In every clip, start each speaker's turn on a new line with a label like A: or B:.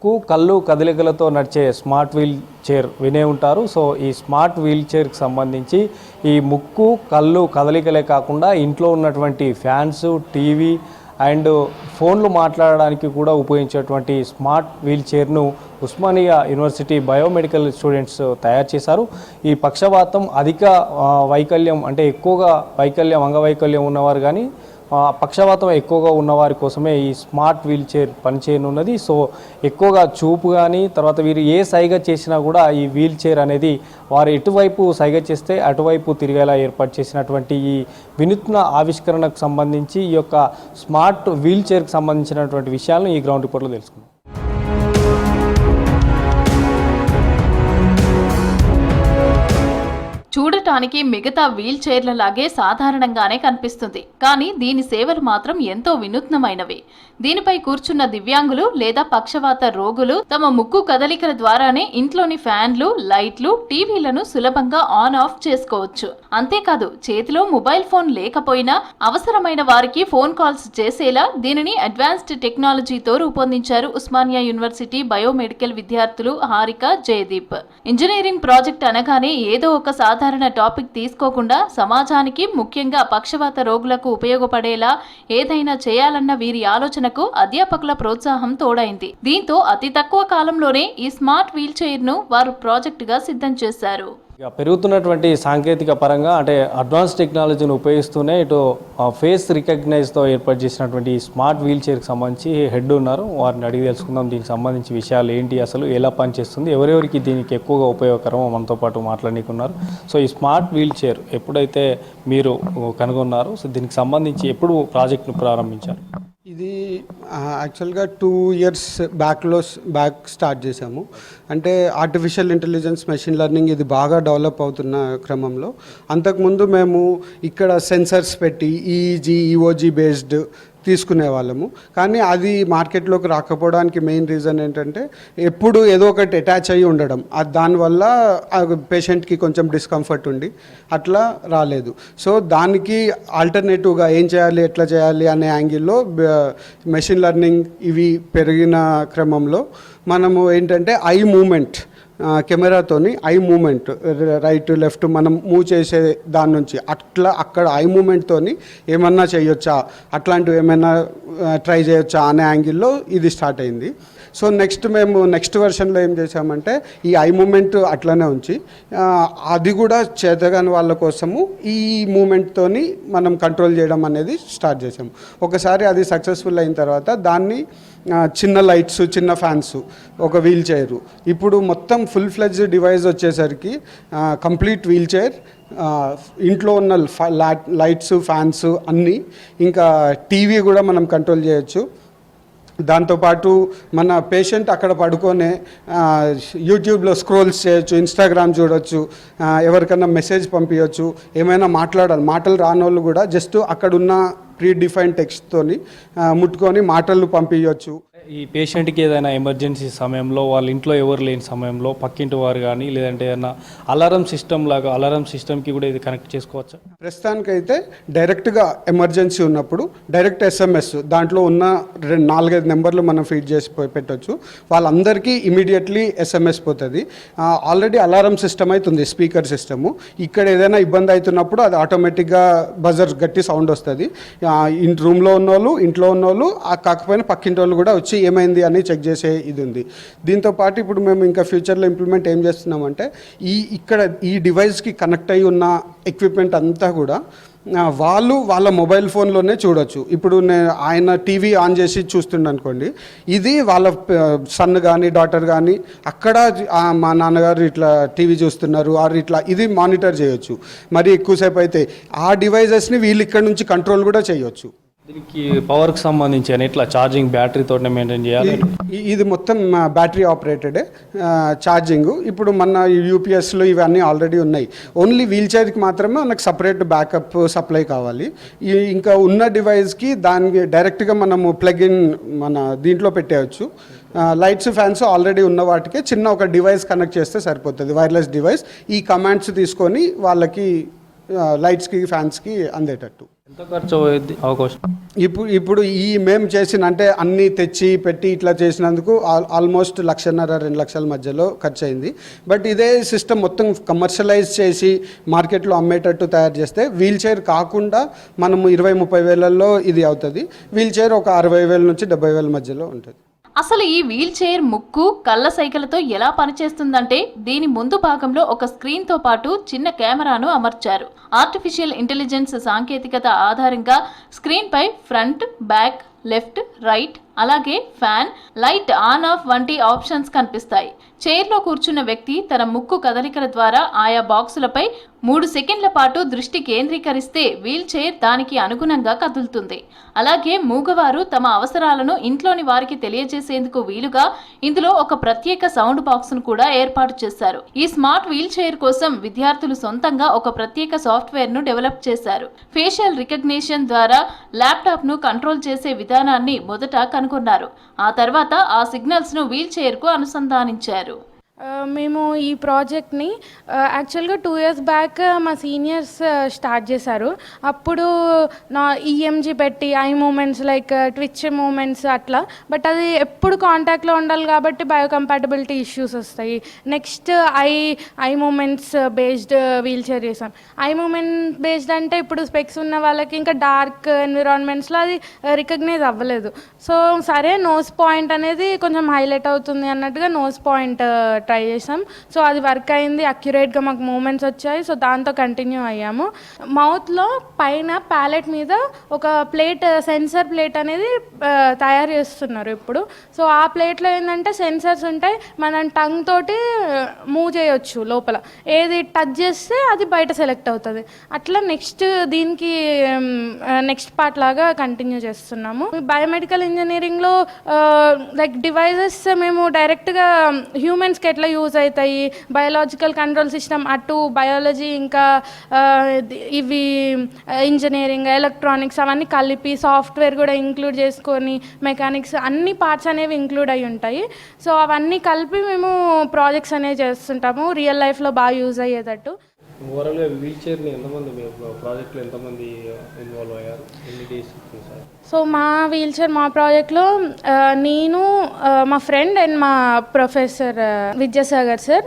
A: ముక్కు కళ్ళు కదలికలతో నడిచే స్మార్ట్ వీల్ చైర్ వినే ఉంటారు. సో ఈ స్మార్ట్ వీల్ చైర్కి సంబంధించి ఈ ముక్కు కళ్ళు కదలికలే కాకుండా ఇంట్లో ఉన్నటువంటి ఫ్యాన్స్, టీవీ అండ్ ఫోన్లు మాట్లాడడానికి కూడా ఉపయోగించేటువంటి స్మార్ట్ వీల్ చైర్ను ఉస్మానియా యూనివర్సిటీ బయోమెడికల్ స్టూడెంట్స్ తయారు చేశారు. ఈ పక్షవాతం, అధిక వైకల్యం అంటే ఎక్కువగా అంగవైకల్యం ఉన్నవారు కానీ పక్షవాతం ఎక్కువగా ఉన్నవారి కోసమే ఈ స్మార్ట్ వీల్ చైర్ పనిచేయనున్నది. సో ఎక్కువగా చూపు కానీ తర్వాత వీరు ఏ సైగ చేసినా కూడా ఈ వీల్ చైర్ అనేది వారు ఎటువైపు సైగ చేస్తే అటువైపు తిరిగేలా ఏర్పాటు చేసినటువంటి ఈ వినూత్న ఆవిష్కరణకు సంబంధించి ఈ యొక్క స్మార్ట్ వీల్ చైర్కి సంబంధించినటువంటి విషయాలను ఈ గ్రౌండ్ రిపోర్ట్లో తెలుసుకుందాం.
B: చూడటానికి మిగతా వీల్ చైర్ల లాగే సాధారణంగానే కనిపిస్తుంది, కానీ దీని సేవలు మాత్రం ఎంతో వినూత్నమైనవి. దీనిపై కూర్చున్న దివ్యాంగులు లేదా పక్షవాత రోగులు తమ ముక్కు కదలికల ద్వారానే ఇంట్లోని ఫ్యాన్లు, లైట్లు, టీవీలను సులభంగా ఆన్ ఆఫ్ చేసుకోవచ్చు. అంతేకాదు, చేతిలో మొబైల్ ఫోన్ లేకపోయినా అవసరమైన వారికి ఫోన్ కాల్స్ చేసేలా దీనిని అడ్వాన్స్డ్ టెక్నాలజీతో రూపొందించారు ఉస్మానియా యూనివర్సిటీ బయోమెడికల్ విద్యార్థులు హారిక, జయదీప్. ఇంజనీరింగ్ ప్రాజెక్ట్ అనగానే ఏదో ఒక సాధారణ టాపిక్ తీసుకోకుండా సమాజానికి, ముఖ్యంగా పక్షవాత రోగులకు ఉపయోగపడేలా ఏదైనా చేయాలన్న వీరి ఆలోచనకు అధ్యాపకుల ప్రోత్సాహం తోడైంది. దీంతో అతి తక్కువ కాలంలోనే ఈ స్మార్ట్ వీల్ చైర్ ను వారు ప్రాజెక్టుగా సిద్ధం చేశారు.
A: పెరుగుతున్నటువంటి సాంకేతిక పరంగా అంటే అడ్వాన్స్ టెక్నాలజీని ఉపయోగిస్తూనే ఇటు ఫేస్ రికగ్నైజ్తో ఏర్పాటు చేసినటువంటి స్మార్ట్ వీల్ చైర్కి సంబంధించి హెడ్ ఉన్నారు. వారిని అడిగి తెలుసుకుందాం దీనికి సంబంధించి విషయాలు ఏంటి, అసలు ఎలా పనిచేస్తుంది, ఎవరెవరికి దీనికి ఎక్కువగా ఉపయోగకరమో మనతో పాటు మాట్లాడుకున్నారు. సో ఈ స్మార్ట్ వీల్ చైర్ ఎప్పుడైతే మీరు కనుగొన్నారో, సో దీనికి సంబంధించి ఎప్పుడు ప్రాజెక్ట్ను ప్రారంభించారు?
C: ఇది యాక్చువల్గా 2 years బ్యాక్ స్టార్ట్ చేసాము. అంటే ఆర్టిఫిషియల్ ఇంటెలిజెన్స్, మెషిన్ లెర్నింగ్ ఇది బాగా డెవలప్ అవుతున్న క్రమంలో అంతకుముందు మేము ఇక్కడ సెన్సర్స్ పెట్టి ఈఈజీ, ఈఓజీ బేస్డ్ తీసుకునే వాళ్ళము. కానీ అది మార్కెట్లోకి రాకపోవడానికి మెయిన్ రీజన్ ఏంటంటే ఎప్పుడు ఏదో ఒకటి అటాచ్ అయ్యి ఉండడం, దానివల్ల పేషెంట్కి కొంచెం డిస్కంఫర్ట్ ఉండి అట్లా రాలేదు. సో దానికి ఆల్టర్నేటివ్గా ఏం చేయాలి, ఎట్లా చేయాలి అనే యాంగిల్లో మెషిన్ లెర్నింగ్ ఇవి పెరిగిన క్రమంలో మనము ఏంటంటే ఐ మూమెంట్, కెమెరాతోని ఐ మూమెంట్ రైట్ లెఫ్ట్ మనం మూవ్ చేసే దాని నుంచి అక్కడ ఐ మూమెంట్తోని ఏమన్నా చేయొచ్చా, అట్లాంటివి ఏమైనా ట్రై చేయొచ్చా అనే యాంగిల్లో ఇది స్టార్ట్ అయింది. సో మేము నెక్స్ట్ వెర్షన్లో ఏం చేసామంటే ఈ ఐ మూమెంట్ అట్లనే ఉంచి అది కూడా చేతగాని వాళ్ళ కోసము ఈ మూమెంట్తోని మనం కంట్రోల్ చేయడం అనేది స్టార్ట్ చేసాము. ఒకసారి అది సక్సెస్ఫుల్ అయిన తర్వాత దాన్ని చిన్న లైట్స్, చిన్న ఫ్యాన్స్, ఒక వీల్ చైరు, ఇప్పుడు మొత్తం ఫుల్ ఫ్లెడ్జ్డ్ డివైస్ వచ్చేసరికి కంప్లీట్ వీల్ చైర్, ఇంట్లో ఉన్న లైట్స్, ఫ్యాన్స్ అన్నీ, ఇంకా టీవీ కూడా మనం కంట్రోల్ చేయొచ్చు. దాంతోపాటు మన పేషెంట్ అక్కడ పడుకొనే యూట్యూబ్లో స్క్రోల్స్ చేయొచ్చు, ఇన్స్టాగ్రామ్ చూడొచ్చు, ఎవరికైనా మెసేజ్ పంపించవచ్చు, ఏమైనా మాటలు రానోళ్ళు కూడా జస్ట్ అక్కడున్న ప్రీ డిఫైన్ టెక్స్ట్తోని ముట్టుకొని మాటలు పంపించవచ్చు.
A: ఈ పేషెంట్కి ఏదైనా ఎమర్జెన్సీ సమయంలో, వాళ్ళ ఇంట్లో ఎవరు లేని సమయంలో పక్కింటి వారు కానీ లేదంటే ఏదైనా అలారం సిస్టమ్కి కూడా ఇది కనెక్ట్ చేసుకోవచ్చు.
C: ప్రస్తుతానికైతే డైరెక్ట్గా ఎమర్జెన్సీ ఉన్నప్పుడు డైరెక్ట్ SMS, దాంట్లో ఉన్న 4-5 నెంబర్లు మనం ఫీడ్ చేసి పెట్టవచ్చు. వాళ్ళందరికీ ఇమీడియట్లీ SMS పోతుంది. ఆల్రెడీ అలారం సిస్టమ్ అవుతుంది, స్పీకర్ సిస్టము. ఇక్కడ ఏదైనా ఇబ్బంది అవుతున్నప్పుడు అది ఆటోమేటిక్గా బజర్ గట్టి సౌండ్ వస్తుంది. రూమ్లో ఉన్నోళ్ళు, ఇంట్లో ఉన్నోళ్ళు, కాకపోయినా పక్కింటి వాళ్ళు కూడా వచ్చి ఏమైంది అని చెక్ చేసే ఇది ఉంది. దీంతోపాటు ఇప్పుడు మేము ఇంకా ఫ్యూచర్లో ఇంప్లిమెంట్ ఏం చేస్తున్నామంటే ఈ డివైస్కి కనెక్ట్ అయి ఉన్న ఎక్విప్మెంట్ అంతా కూడా వాళ్ళ మొబైల్ ఫోన్లోనే చూడొచ్చు. ఇప్పుడు ఆయన టీవీ ఆన్ చేసి చూస్తుండ అనుకోండి, ఇది వాళ్ళ సన్ కానీ డాటర్ కానీ అక్కడ మా నాన్నగారు ఇట్లా టీవీ చూస్తున్నారు ఇట్లా ఇది మానిటర్ చేయొచ్చు. మరి ఎక్కువసేపు అయితే ఆ డివైజెస్ని వీళ్ళు ఇక్కడ నుంచి కంట్రోల్ కూడా చేయొచ్చు.
A: దీనికి పవర్కి సంబంధించి అని ఇట్లా ఛార్జింగ్ బ్యాటరీతో మెయింటైన్ చేయాలి.
C: ఇది మొత్తం బ్యాటరీ ఆపరేటెడ్ ఛార్జింగ్. ఇప్పుడు మన యూపీఎస్లో ఇవన్నీ ఆల్రెడీ ఉన్నాయి. ఓన్లీ వీల్ చైర్కి మాత్రమే మనకు సపరేట్ బ్యాకప్ సప్లై కావాలి. ఇంకా ఉన్న డివైస్కి దానికి డైరెక్ట్గా మనము ప్లగ్ ఇన్ మన దీంట్లో పెట్టేయచ్చు. లైట్స్, ఫ్యాన్స్ ఆల్రెడీ ఉన్న వాటికే చిన్న ఒక డివైస్ కనెక్ట్ చేస్తే సరిపోతుంది, వైర్లెస్ డివైస్. ఈ కమాండ్స్ తీసుకొని వాళ్ళకి లైట్స్కి ఫ్యాన్స్కి అందేటట్టు.
A: ఎంత ఖర్చు అయ్యేది అవకాశం?
C: ఇప్పుడు మేము చేసిన అంటే అన్నీ తెచ్చి పెట్టి ఇట్లా చేసినందుకు ఆల్మోస్ట్ 1,50,000 2 లక్షల మధ్యలో ఖర్చు అయింది. బట్ ఇదే సిస్టమ్ మొత్తం కమర్షియలైజ్ చేసి మార్కెట్లో అమ్మేటట్టు తయారు చేస్తే వీల్ చైర్ కాకుండా మనము 20-30 వేలల్లో ఇది అవుతుంది. వీల్ చైర్ ఒక 60,000 నుంచి 70,000 మధ్యలో ఉంటుంది.
B: అసలు ఈ వీల్ చైర్ ముక్కు కళ్ళ సైకిలతో ఎలా పనిచేస్తుందంటే దీని ముందు భాగంలో ఒక స్క్రీన్ తో పాటు చిన్న కెమెరాను అమర్చారు. ఆర్టిఫిషియల్ ఇంటెలిజెన్స్ సాంకేతికత ఆధారంగా స్క్రీన్ పై ఫ్రంట్, బ్యాక్, లెఫ్ట్, రైట్, అలాగే ఫ్యాన్, లైట్ ఆన్ ఆఫ్ వంటి ఆప్షన్స్ కనిపిస్తాయి. చైర్లో కూర్చున్న వ్యక్తి తన ముక్కు కదలికల ద్వారా ఆయా బాక్సులపై 3 సెకండ్ల పాటు దృష్టి కేంద్రీకరిస్తే వీల్ చైర్ దానికి అనుగుణంగా కదులుతుంది. అలాగే మూగవారు తమ అవసరాలను ఇంట్లోని వారికి తెలియజేసేందుకు వీలుగా ఇందులో ఒక ప్రత్యేక సౌండ్ బాక్స్ ను కూడా ఏర్పాటు చేశారు. ఈ స్మార్ట్ వీల్ చైర్ కోసం విద్యార్థులు సొంతంగా ఒక ప్రత్యేక సాఫ్ట్వేర్ ను డెవలప్ చేశారు. ఫేషియల్ రికగ్నిషన్ ద్వారా ల్యాప్టాప్ ను కంట్రోల్ చేసే విధానాన్ని మొదట కనుగొన్నారు. ఆ తర్వాత ఆ సిగ్నల్స్ ను వీల్ చైర్ కు అనుసంధానించారు.
D: మేము ఈ ప్రాజెక్ట్ని యాక్చువల్గా 2 years బ్యాక్ మా సీనియర్స్ స్టార్ట్ చేశారు. అప్పుడు నా ఈఎంజీ పెట్టి eye movements like twitch movements అట్లా, బట్ అది ఎప్పుడు కాంటాక్ట్లో ఉండాలి కాబట్టి బయోకంపాటబిలిటీ ఇష్యూస్ వస్తాయి. Next eye movements based wheelchair చేసాం. ఐ మూమెంట్ బేస్డ్ అంటే ఇప్పుడు స్పెక్స్ ఉన్న వాళ్ళకి ఇంకా డార్క్ ఎన్విరాన్మెంట్స్లో అది రికగ్నైజ్ అవ్వలేదు. సో సరే నోస్ పాయింట్ అనేది కొంచెం హైలైట్ అవుతుంది అన్నట్టుగా నోస్ పాయింట్ ట్రై చేసాం. సో అది వర్క్ అయింది, అక్యురేట్గా మాకు మూమెంట్స్ వచ్చాయి. సో దాంతో కంటిన్యూ అయ్యాము. మౌత్లో పైన ప్యాలెట్ మీద ఒక ప్లేట్, సెన్సర్ ప్లేట్ అనేది తయారు చేస్తున్నారు ఇప్పుడు. సో ఆ ప్లేట్లో ఏంటంటే సెన్సర్స్ ఉంటాయి, మనం టంగ్ తోటి మూవ్ చేయొచ్చు లోపల, ఏది టచ్ చేస్తే అది బయట సెలెక్ట్ అవుతుంది. అట్లా నెక్స్ట్ దీనికి నెక్స్ట్ పార్ట్ లాగా కంటిన్యూ చేస్తున్నాము. బయోమెడికల్ ఇంజనీరింగ్లో లైక్ డివైజెస్ మేము డైరెక్ట్గా హ్యూమన్స్కి ఎట్లా యూజ్ అవుతాయి, బయోలాజికల్ కంట్రోల్ సిస్టమ్ అటు బయాలజీ ఇంకా ఇవి ఇంజనీరింగ్ ఎలక్ట్రానిక్స్ అవన్నీ కలిపి సాఫ్ట్వేర్ కూడా ఇంక్లూడ్ చేసుకొని మెకానిక్స్ అన్ని పార్ట్స్ అనేవి ఇంక్లూడ్ అయి ఉంటాయి. సో అవన్నీ కలిపి మేము ప్రాజెక్ట్స్ అనేవి చేస్తుంటాము రియల్ లైఫ్లో బాగా యూజ్ అయ్యేటట్టు.
A: ఓవరాల్గా వీల్ చైర్ని ఎంతమంది మీ ప్రాజెక్ట్లో ఎంతమంది ఇన్వాల్వ్ అయ్యారు, ఎన్ని డేస్ చేశారు?
D: సో మా వీల్ చైర్ మా ప్రాజెక్ట్లో నేను, మా ఫ్రెండ్ అండ్ మా ప్రొఫెసర్ విద్యాసాగర్ సార్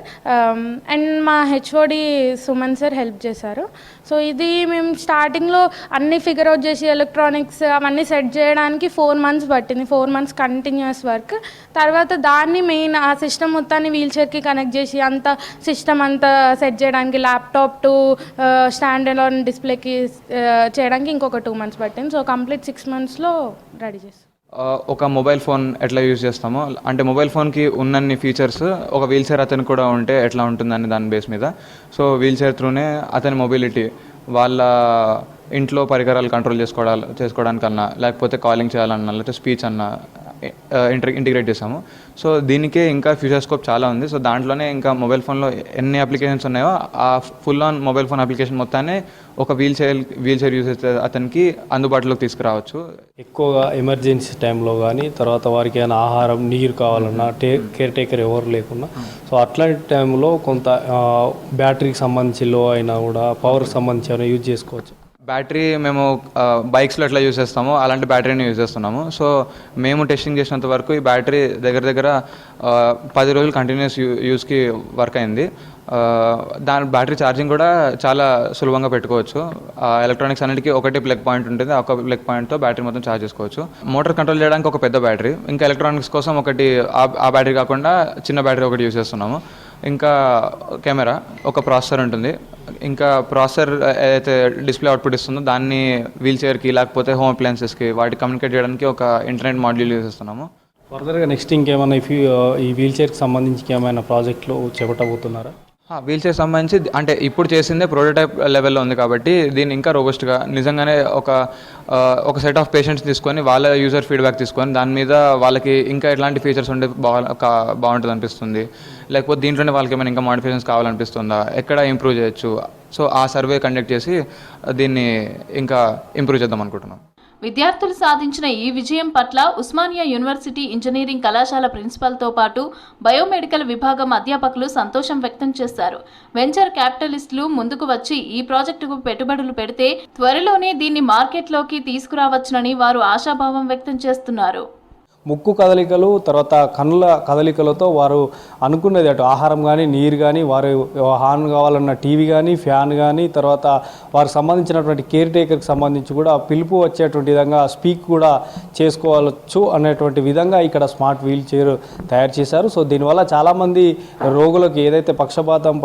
D: అండ్ మా హెచ్ఓడి సుమన్ సార్ హెల్ప్ చేశారు. సో ఇది మేము స్టార్టింగ్లో అన్నీ ఫిగర్ అవుట్ చేసి ఎలక్ట్రానిక్స్ అవన్నీ సెట్ చేయడానికి 4 months పట్టింది. 4 months కంటిన్యూస్ వర్క్. తర్వాత దాన్ని మెయిన్ ఆ సిస్టమ్ మొత్తాన్ని వీల్ చైర్కి కనెక్ట్ చేసి అంత సిస్టమ్ అంతా సెట్ చేయడానికి ల్యాప్టాప్ టు స్టాండ్ అలోన్ డిస్ప్లేకి చేయడానికి ఇంకొక 2 months పట్టింది. సో కంప్లీట్ 6 monthsలో రెడీ చేస్తాం.
E: ఒక మొబైల్ ఫోన్ ఎట్లా యూజ్ చేస్తామో అంటే మొబైల్ ఫోన్కి ఉన్నన్ని ఫీచర్స్ ఒక వీల్ చైర్ అతను కూడా ఉంటే ఎట్లా ఉంటుందని దాని బేస్ మీద. సో వీల్ చైర్ త్రూనే అతని మొబిలిటీ వాళ్ళ ఇంట్లో పరికరాలు కంట్రోల్ చేసుకోవడానికన్నా లేకపోతే కాలింగ్ చేయాలన్నా లేకపోతే స్పీచ్ అన్నా ఇంటిగ్రేట్ చేసాము. సో దీనికే ఇంకా ఫ్యూచర్ స్కోప్ చాలా ఉంది. సో దాంట్లోనే ఇంకా మొబైల్ ఫోన్లో ఎన్ని అప్లికేషన్స్ ఉన్నాయో ఆ full on mobile phone application మొత్తాన్ని ఒక వీల్ చైర్ యూజ్ చేస్తే అతనికి అందుబాటులోకి తీసుకురావచ్చు.
A: ఎక్కువగా ఎమర్జెన్సీ టైంలో కానీ తర్వాత వారికి ఏమైనా ఆహారం నీరు కావాలన్నా కేర్ టేకర్ ఎవరు లేకున్నా సో అట్లాంటి టైంలో కొంత బ్యాటరీకి సంబంధించి లో అయినా కూడా పవర్కి సంబంధించి ఏమైనా యూజ్ చేసుకోవచ్చు.
E: బ్యాటరీ మేము బైక్స్లో ఎట్లా యూజ్ చేస్తామో అలాంటి బ్యాటరీని యూజ్ చేస్తున్నాము. సో మేము టెస్టింగ్ చేసినంత వరకు ఈ బ్యాటరీ దగ్గర 10 రోజులు కంటిన్యూస్ యూస్కి వర్క్ అయింది. దాని బ్యాటరీ ఛార్జింగ్ కూడా చాలా సులభంగా పెట్టుకోవచ్చు. ఎలక్ట్రానిక్స్ అన్నిటికీ ఒకటి ప్లగ్ పాయింట్ ఉంటుంది, ఒక ప్లగ్ పాయింట్తో బ్యాటరీ మొత్తం ఛార్జ్ చేసుకోవచ్చు. మోటార్ కంట్రోల్ చేయడానికి ఒక పెద్ద బ్యాటరీ, ఇంకా ఎలక్ట్రానిక్స్ కోసం ఒకటి ఆ బ్యాటరీ కాకుండా చిన్న బ్యాటరీ ఒకటి యూజ్ చేస్తున్నాము. ఇంకా కెమెరా, ఒక ప్రాసెసర్ ఉంటుంది. ఇంకా ప్రాసెసర్ ఏదైతే డిస్ప్లే అవుట్పుట్ ఇస్తుందో దాన్ని వీల్ చైర్కి లేకపోతే హోమ్ అప్లయన్సెస్కి వాటి కమ్యూనికేట్ చేయడానికి ఒక ఇంటర్నెట్ మాడ్యూల్ యూజ్ చేస్తున్నాము.
A: ఫర్దర్గా నెక్స్ట్ ఇంకేమైనా ఈ వీల్ చైర్కి సంబంధించి ఏమైనా ప్రాజెక్టులు చేపట్టబోతున్నారా?
E: వీల్ చైర్ సంబంధించి అంటే ఇప్పుడు చేసిందే ప్రోటోటైప్ లెవెల్లో ఉంది కాబట్టి దీన్ని ఇంకా రోబస్ట్గా నిజంగానే ఒక సెట్ ఆఫ్ పేషెంట్స్ తీసుకొని వాళ్ళ యూజర్ ఫీడ్బ్యాక్ తీసుకొని దాని మీద వాళ్ళకి ఇంకా ఎట్లాంటి ఫీచర్స్ ఉంటే బాగుంటుంది అనిపిస్తుంది, లేకపోతే దీంట్లోనే వాళ్ళకి ఏమైనా ఇంకా మోడిఫికేషన్స్ కావాలనిపిస్తుందా, ఎక్కడ ఇంప్రూవ్ చేయొచ్చు. సో ఆ సర్వే కండక్ట్ చేసి దీన్ని ఇంకా ఇంప్రూవ్ చేద్దాం అనుకుంటున్నాం.
B: విద్యార్థులు సాధించిన ఈ విజయం పట్ల ఉస్మానియా యూనివర్సిటీ ఇంజనీరింగ్ కళాశాల ప్రిన్సిపల్తో పాటు బయోమెడికల్ విభాగం అధ్యాపకులు సంతోషం వ్యక్తం చేశారు. వెంచర్ క్యాపిటలిస్టులు ముందుకు వచ్చి ఈ ప్రాజెక్టుకు పెట్టుబడులు పెడితే త్వరలోనే దీన్ని మార్కెట్లోకి తీసుకురావచ్చునని వారు ఆశాభావం వ్యక్తం చేస్తున్నారు.
A: ముక్కు కదలికలు, తర్వాత కన్నుల కదలికలతో వారు అనుకున్నది అటు ఆహారం కానీ, నీరు కానీ, వారు హార్న్ కావాలన్న టీవీ కానీ, ఫ్యాన్ కానీ, తర్వాత వారికి సంబంధించినటువంటి కేర్ టేకర్కి సంబంధించి కూడా పిలుపు వచ్చేటువంటి విధంగా స్పీక్ కూడా చేసుకోవచ్చు అనేటువంటి విధంగా ఇక్కడ స్మార్ట్ వీల్ చైర్ తయారు చేశారు. సో దీనివల్ల చాలామంది రోగులకు ఏదైతే పక్షపాతం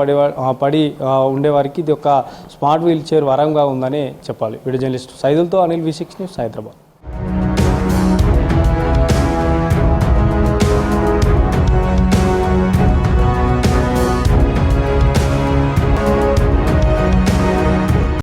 A: పడి ఉండేవారికి ఇది ఒక స్మార్ట్ వీల్ చైర్ వరంగా ఉందని చెప్పాలి. వీడియో జర్నలిస్ట్ సైదులతో అనిల్ V6 న్యూస్, హైదరాబాద్.